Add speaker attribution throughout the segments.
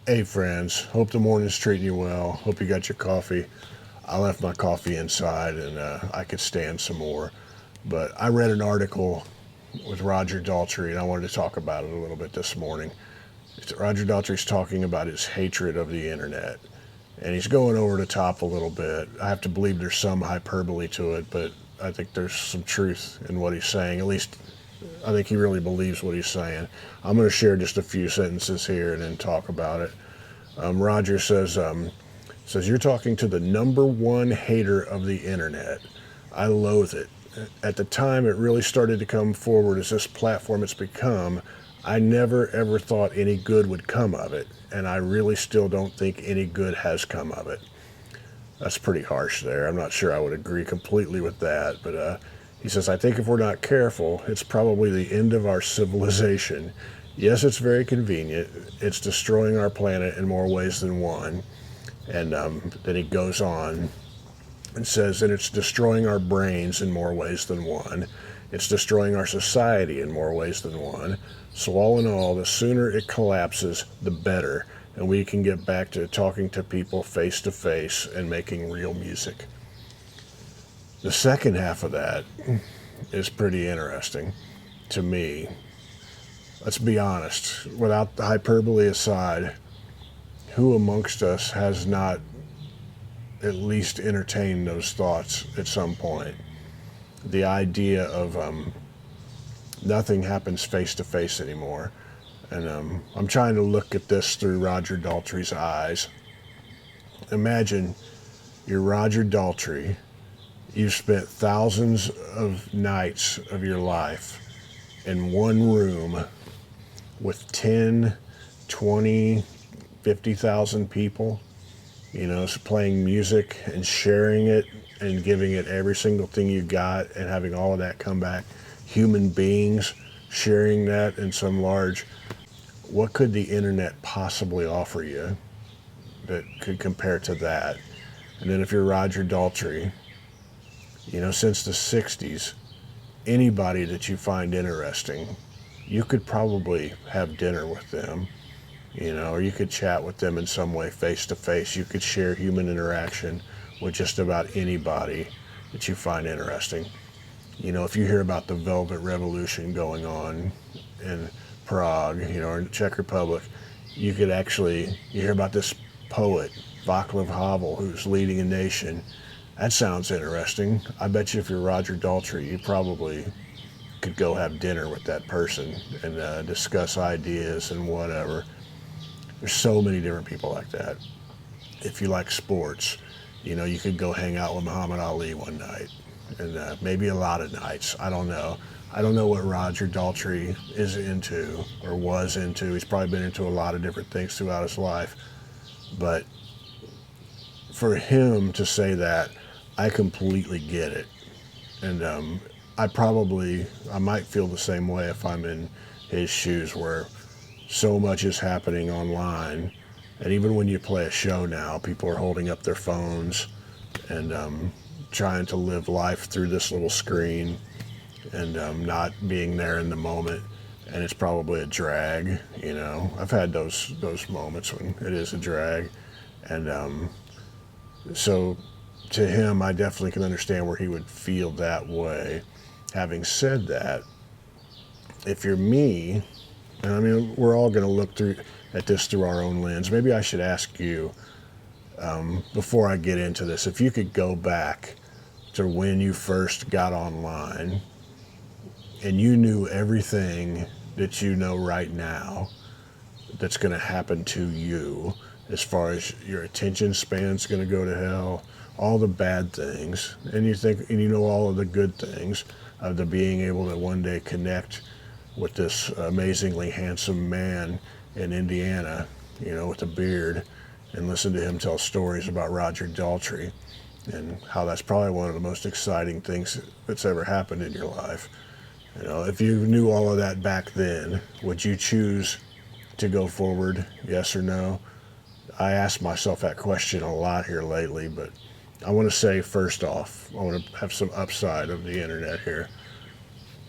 Speaker 1: Hey friends, hope the morning's treating you well. Hope you got your coffee. I left my coffee inside and I could stand some more. But I read an article with Roger Daltrey and I wanted to talk about it a little bit this morning. Roger Daltrey's talking about his hatred of the internet. And he's going over the top a little bit. I have to believe there's some hyperbole to it, but I think there's some truth in what he's saying. At least I think he really believes what he's saying. I'm going to share just a few sentences here and then talk about it. Roger says you're talking to the number one hater of the internet. I loathe it. At the time it really started to come forward as this platform it's become, I never ever thought any good would come of it, and I really still don't think any good has come of it. That's pretty harsh there. I'm not sure I would agree completely with that, but he says, I think if we're not careful, it's probably the end of our civilization. Yes, it's very convenient. It's destroying our planet in more ways than one. And then he goes on and says, and it's destroying our brains in more ways than one. It's destroying our society in more ways than one. So, all in all, the sooner it collapses, the better. And we can get back to talking to people face to face and making real music. The second half of that is pretty interesting to me. Let's be honest, without the hyperbole aside, who amongst us has not at least entertained those thoughts at some point? The idea of nothing happens face to face anymore. And I'm trying to look at this through Roger Daltrey's eyes. Imagine you're Roger Daltrey. You've spent thousands of nights of your life in one room with 10, 20, 50,000 people, playing music and sharing it and giving it every single thing you got and having all of that come back. Human beings sharing that in some large. What could the internet possibly offer you that could compare to that? And then if you're Roger Daltrey, since the 60s, anybody that you find interesting, you could probably have dinner with them, or you could chat with them in some way face to face. You could share human interaction with just about anybody that you find interesting. If you hear about the Velvet Revolution going on in Prague, or in the Czech Republic, you hear about this poet, Václav Havel, who's leading a nation. That sounds interesting. I bet you if you're Roger Daltrey, you probably could go have dinner with that person and discuss ideas and whatever. There's so many different people like that. If you like sports, you could go hang out with Muhammad Ali one night, and maybe a lot of nights. I don't know. I don't know what Roger Daltrey is into or was into. He's probably been into a lot of different things throughout his life. But for him to say that, I completely get it. And I might feel the same way if I'm in his shoes, where so much is happening online. And even when you play a show now, people are holding up their phones and trying to live life through this little screen and not being there in the moment. And it's probably a drag, I've had those moments when it is a drag. And so to him, I definitely can understand where he would feel that way. Having said that, if you're me, and I mean, we're all going to look at this through our own lens. Maybe I should ask you, before I get into this, if you could go back to when you first got online and you knew everything that you know right now that's going to happen to you, as far as your attention span's going to go to hell, all the bad things, and you know all of the good things of the being able to one day connect with this amazingly handsome man in Indiana, with a beard, and listen to him tell stories about Roger Daltrey and how that's probably one of the most exciting things that's ever happened in your life. If you knew all of that back then, would you choose to go forward, yes or no? I ask myself that question a lot here lately, but I want to say first off, I want to have some upside of the internet here.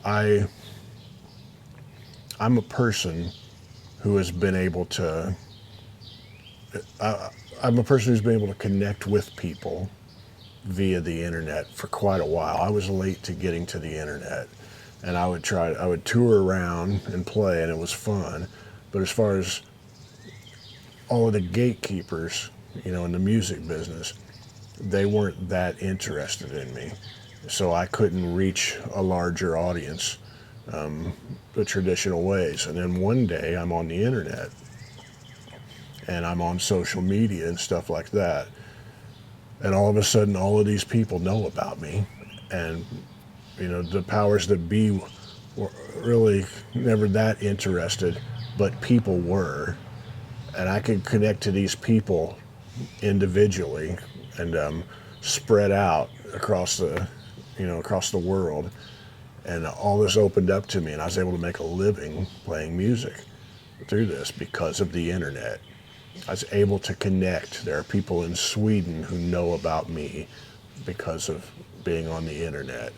Speaker 1: I'm a person who has been able to I'm a person who's been able to connect with people via the internet for quite a while. I was late to getting to the internet, and I would tour around and play, and it was fun. But as far as all of the gatekeepers, in the music business, they weren't that interested in me. So I couldn't reach a larger audience the traditional ways. And then one day I'm on the internet and I'm on social media and stuff like that. And all of a sudden, all of these people know about me. And, the powers that be were really never that interested, but people were. And I could connect to these people individually and spread out across the world. And all this opened up to me, and I was able to make a living playing music through this because of the internet. I was able to connect. There are people in Sweden who know about me because of being on the internet.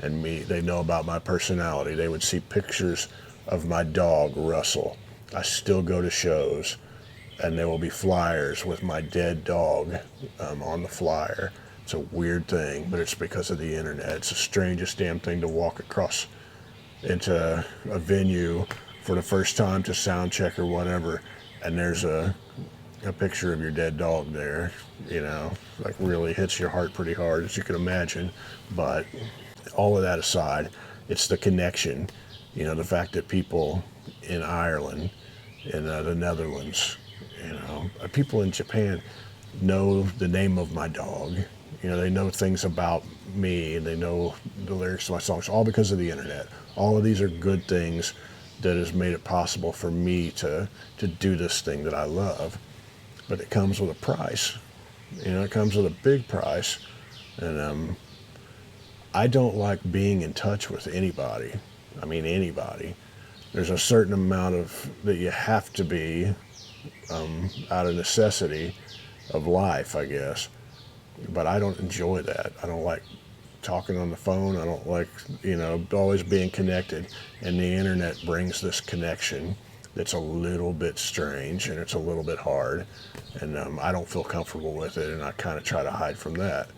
Speaker 1: And they know about my personality. They would see pictures of my dog, Russell. I still go to shows, and there will be flyers with my dead dog on the flyer. It's a weird thing, but it's because of the internet. It's the strangest damn thing to walk across into a venue for the first time to sound check or whatever, and there's a picture of your dead dog there, like really hits your heart pretty hard, as you can imagine. But all of that aside, it's the connection, the fact that people in Ireland, in the Netherlands, people in Japan know the name of my dog. They know things about me, and they know the lyrics to my songs, all because of the internet. All of these are good things that has made it possible for me to do this thing that I love. But it comes with a price. It comes with a big price. And I don't like being in touch with anybody. I mean, anybody. There's a certain amount that you have to be out of necessity of life, I guess. But I don't enjoy that. I don't like talking on the phone. I don't like, always being connected. And the internet brings this connection that's a little bit strange, and it's a little bit hard. And I don't feel comfortable with it, and I kind of try to hide from that.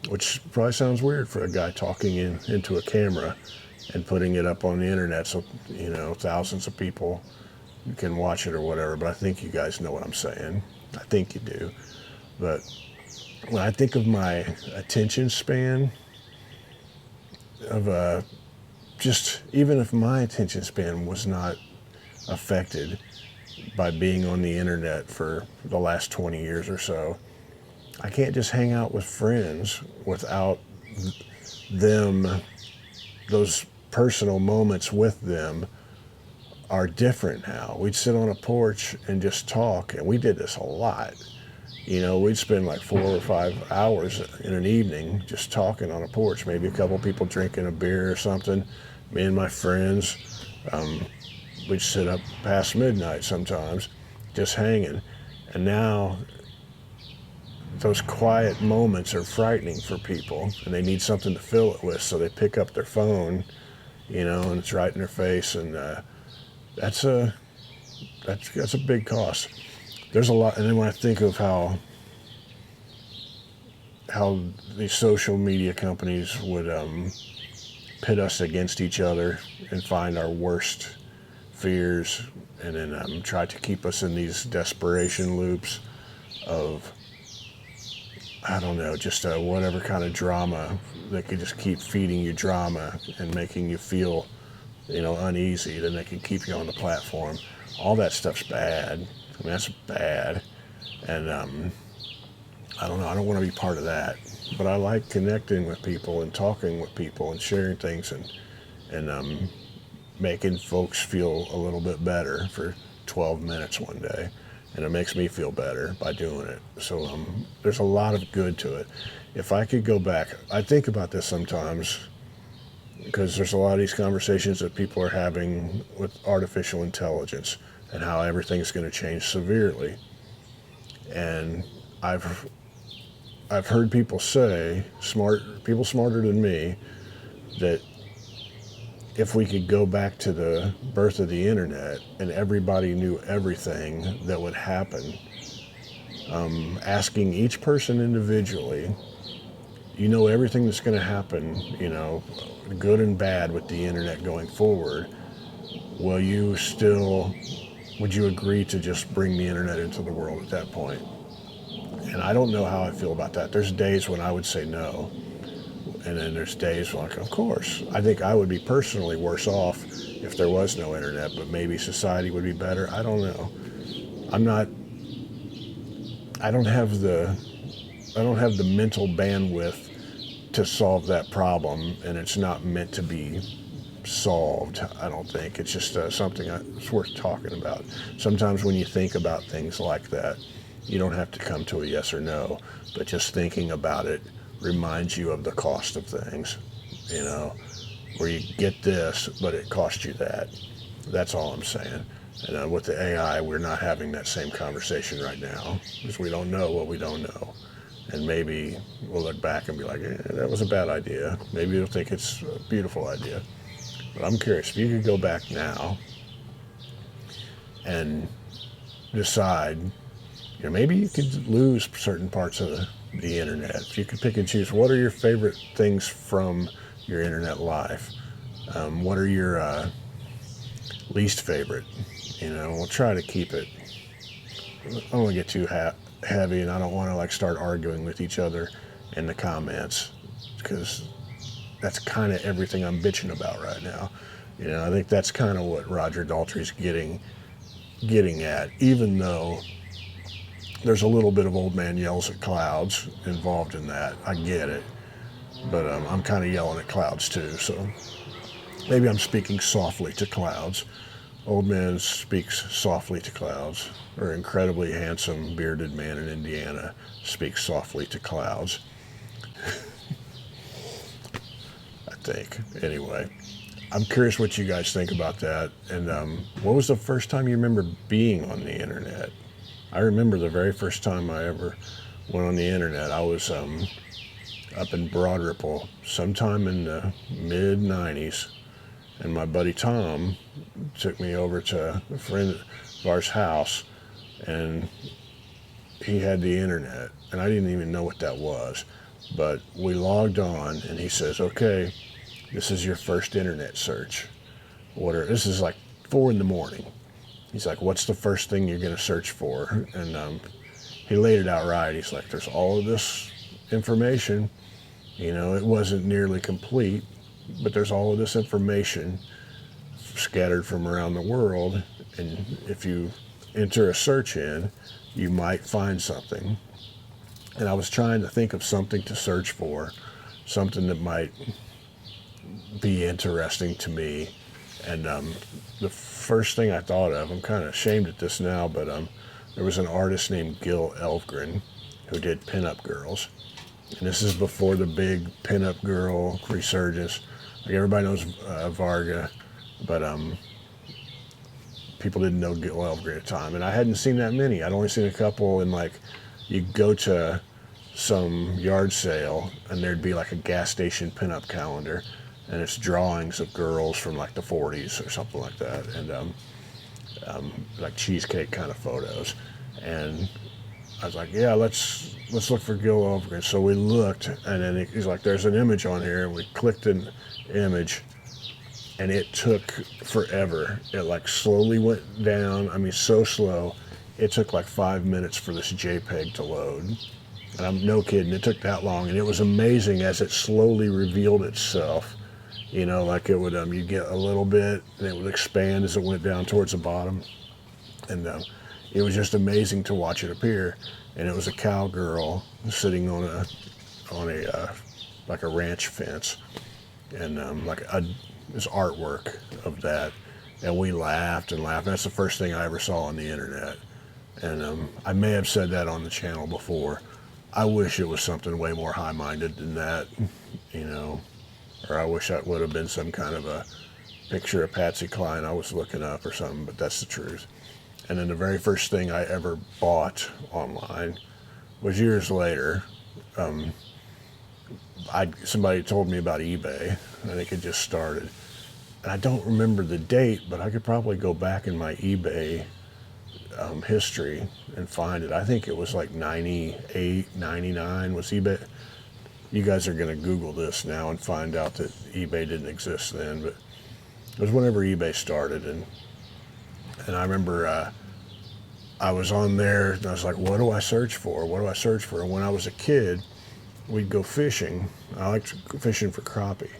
Speaker 1: Which probably sounds weird for a guy talking into a camera and putting it up on the internet so, thousands of people can watch it or whatever. But I think you guys know what I'm saying. I think you do. But when I think of my attention span, of just even if my attention span was not affected by being on the internet for the last 20 years or so, I can't just hang out with friends without them. Those personal moments with them are different now. We'd sit on a porch and just talk, and we did this a lot. We'd spend like 4 or 5 hours in an evening just talking on a porch, maybe a couple people drinking a beer or something. Me and my friends, we'd sit up past midnight sometimes, just hanging. And now those quiet moments are frightening for people, and they need something to fill it with, so they pick up their phone, and it's right in their face, and that's a big cost. There's a lot, and then when I think of how these social media companies would pit us against each other and find our worst fears, and then try to keep us in these desperation loops of, I don't know, just whatever kind of drama. They could just keep feeding you drama and making you feel, uneasy. Then they can keep you on the platform. All that stuff's bad. I mean, that's bad. And I don't know. I don't want to be part of that. But I like connecting with people and talking with people and sharing things and making folks feel a little bit better for 12 minutes one day. And it makes me feel better by doing it. So there's a lot of good to it. If I could go back, I think about this sometimes, because there's a lot of these conversations that people are having with artificial intelligence and how everything's going to change severely. And I've heard people say, people smarter than me, that if we could go back to the birth of the internet and everybody knew everything that would happen, asking each person individually, you know everything that's going to happen, good and bad with the internet going forward, would you agree to just bring the internet into the world at that point? And I don't know how I feel about that. There's days when I would say no, and then there's days like, of course. I think I would be personally worse off if there was no internet, but maybe society would be better. I don't know. I don't have the mental bandwidth to solve that problem, and it's not meant to be solved. I don't think it's just something it's worth talking about. Sometimes when you think about things like that, you don't have to come to a yes or no, but just thinking about it reminds you of the cost of things, where you get this, but it cost you that. That's all I'm saying. And with the AI, we're not having that same conversation right now because we don't know what we don't know. And maybe we'll look back and be like, that was a bad idea. Maybe you'll think it's a beautiful idea. But I'm curious, if you could go back now and decide, maybe you could lose certain parts of the internet. If you could pick and choose, what are your favorite things from your internet life? What are your least favorite? We'll try to keep it. I don't want to get too heavy, and I don't want to start arguing with each other in the comments, because that's kind of everything I'm bitching about right now. I think that's kind of what Roger Daltrey's getting at, even though there's a little bit of old man yells at clouds involved in that. I get it, but I'm kind of yelling at clouds too, so maybe I'm speaking softly to clouds. Old man speaks softly to clouds, or incredibly handsome bearded man in Indiana speaks softly to clouds. I think. Anyway, I'm curious what you guys think about that. And what was the first time you remember being on the internet? I remember the very first time I ever went on the internet. I was up in Broad Ripple sometime in the mid 90s. And my buddy Tom took me over to a friend of ours' house, and he had the internet, and I didn't even know what that was. But we logged on, and he says, okay, this is your first internet search. This is like 4 a.m. He's like, what's the first thing you're going to search for? And he laid it out right. He's like, there's all of this information. It wasn't nearly complete, but there's all of this information scattered from around the world, and if you enter a search in, you might find something. And I was trying to think of something to search for, something that might be interesting to me. And the first thing I thought of, I'm kind of ashamed at this now, but there was an artist named Gil Elvgren who did pinup girls. And this is before the big pinup girl resurgence. Like, everybody knows Varga, but people didn't know Gil Elvgren at the time. And I hadn't seen that many. I'd only seen a couple, and you go to some yard sale, and there'd be like a gas station pinup calendar, and it's drawings of girls from like the 40s or something like that, and like cheesecake kind of photos. And I was like, yeah, let's look for Gil Elvgren. So we looked, and then he's like, there's an image on here, and we clicked an image, and it took forever. It slowly went down. I mean, so slow. It took 5 minutes for this JPEG to load. And I'm no kidding, it took that long. And it was amazing as it slowly revealed itself. It would, you'd get a little bit, and it would expand as it went down towards the bottom. And it was just amazing to watch it appear. And it was a cowgirl sitting on a ranch fence, and this artwork of that. And we laughed and laughed. That's the first thing I ever saw on the internet. And I may have said that on the channel before. I wish it was something way more high-minded than that, or I wish it would have been some kind of a picture of Patsy Cline I was looking up or something, but that's the truth. And then the very first thing I ever bought online was years later. Somebody told me about eBay. I think it just started. And I don't remember the date, but I could probably go back in my eBay history and find it. I think it was like 98, 99 was eBay. You guys are going to Google this now and find out that eBay didn't exist then, but it was whenever eBay started. And I remember I was on there and I was like, what do I search for? What do I search for? And when I was a kid, we'd go fishing. I liked fishing for crappie,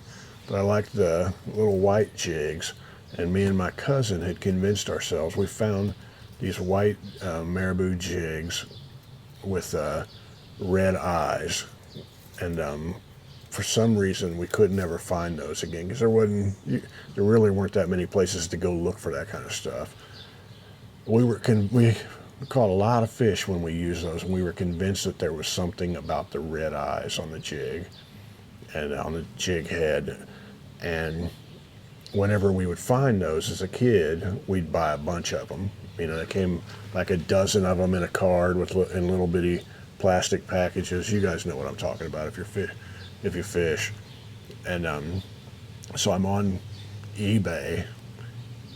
Speaker 1: but I liked the little white jigs. And me and my cousin had convinced ourselves, we found these white marabou jigs with red eyes. And for some reason, we could never find those again because there really weren't that many places to go look for that kind of stuff. We caught a lot of fish when we used those, and we were convinced that there was something about the red eyes on the jig and on the jig head. And whenever we would find those as a kid, we'd buy a bunch of them. You know, they came like a dozen of them in a card in little bitty plastic packages. You guys know what I'm talking about if you fish. And so I'm on eBay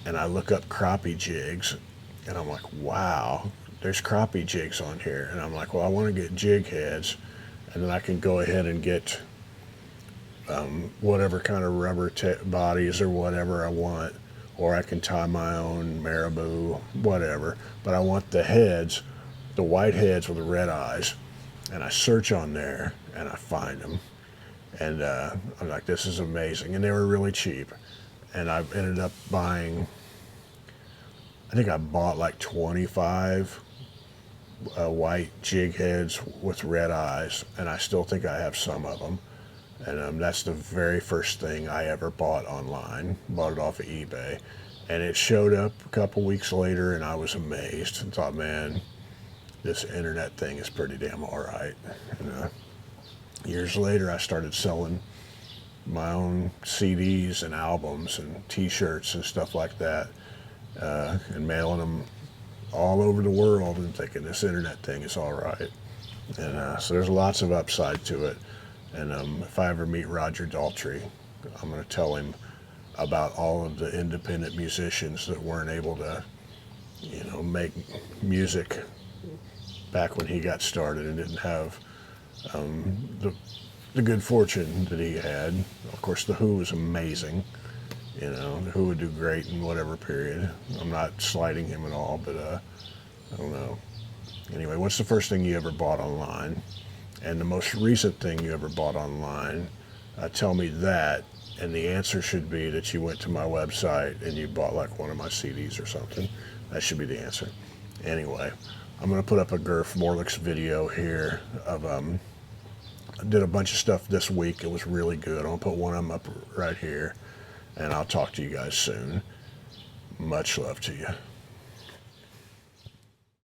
Speaker 1: and I look up crappie jigs, and I'm like, wow, there's crappie jigs on here. And I'm like, well, I want to get jig heads, and then I can go ahead and get whatever kind of rubber bodies or whatever I want, or I can tie my own marabou, whatever. But I want the heads, the white heads with the red eyes. And I search on there and I find them. And I'm like, this is amazing. And they were really cheap. And I ended up buying, I think I bought like 25 white jig heads with red eyes. And I still think I have some of them. And that's the very first thing I ever bought online. Bought it off of eBay. And it showed up a couple weeks later, and I was amazed and thought, man, this internet thing is pretty damn all right. And years later, I started selling my own CDs and albums and T-shirts and stuff like that, and mailing them all over the world and thinking this internet thing is all right. And so there's lots of upside to it. And if I ever meet Roger Daltrey, I'm going to tell him about all of the independent musicians that weren't able to, make music back when he got started and didn't have the good fortune that he had. Of course, The Who was amazing. The Who would do great in whatever period. I'm not slighting him at all, but I don't know. Anyway, what's the first thing you ever bought online? And the most recent thing you ever bought online? Tell me that. And the answer should be that you went to my website and you bought like one of my CDs or something. That should be the answer. Anyway, I'm going to put up a Gurf Morlix video here of, I did a bunch of stuff this week. It was really good. I'll put one of them up right here. And I'll talk to you guys soon. Much love to you.